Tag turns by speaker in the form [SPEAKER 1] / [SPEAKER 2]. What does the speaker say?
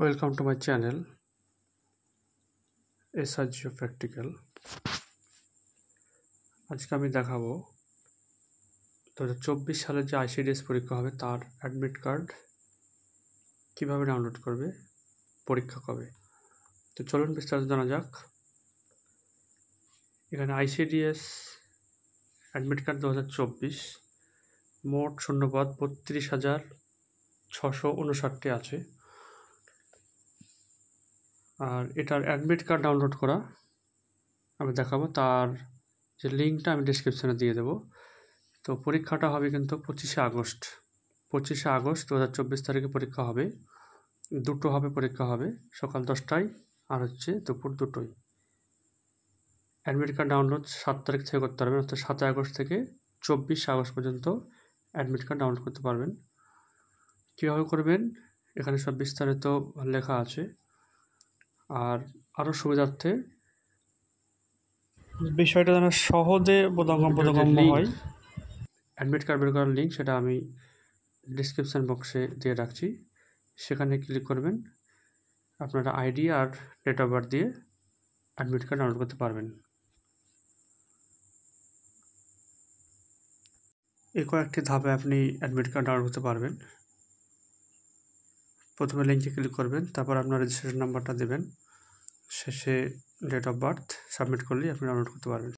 [SPEAKER 1] Welcome to my channel SRGO Practical। আজকে আমি দেখাবো 2024 সালে যে ICDS পরীক্ষা হবে তার অ্যাডমিট কার্ড কিভাবে ডাউনলোড করবে, পরীক্ষা কবে। তো চলুন বিস্তারিত জানা যাক। এখানে ICDS অ্যাডমিট কার্ড 2024 মোট শূন্যপদ 32,659টি আছে। আর এটার অ্যাডমিট কার্ড ডাউনলোড করা আমি দেখাবো, তার যে লিঙ্কটা আমি ডিসক্রিপশানে দিয়ে দেবো। তো পরীক্ষাটা হবে কিন্তু 25শে আগস্ট 2024 তারিখে পরীক্ষা হবে। দুটো হবে পরীক্ষা হবে, সকাল 10টায় আর দুপুর 2টোয়। অ্যাডমিট কার্ড ডাউনলোড 7 তারিখ থেকে করতে পারবেন, অর্থাৎ 7 আগস্ট থেকে 24 আগস্ট পর্যন্ত অ্যাডমিট কার্ড ডাউনলোড করতে পারবেন। কীভাবে করবেন এখানে সব বিস্তারিত লেখা আছে। আর আরও সুবিধার্থে বিষয়টা যেন সহজে বোধগম্য হয়, অ্যাডমিট কার্ড বের করার লিঙ্ক সেটা আমি ডিসক্রিপশান বক্সে দিয়ে রাখছি। সেখানে ক্লিক করবেন, আপনারা আইডি আর ডেট অফ বার্থ দিয়ে অ্যাডমিট কার্ড ডাউনলোড করতে পারবেন। এই কয়েকটি ধাপে আপনি অ্যাডমিট কার্ড ডাউনলোড করতে পারবেন। প্রথমে লিঙ্কে ক্লিক করবেন, তারপর আপনার রেজিস্ট্রেশন নাম্বারটা দেবেন, শেষে ডেট অফ বার্থ সাবমিট করলেই আপনি ডাউনলোড করতে পারবেন।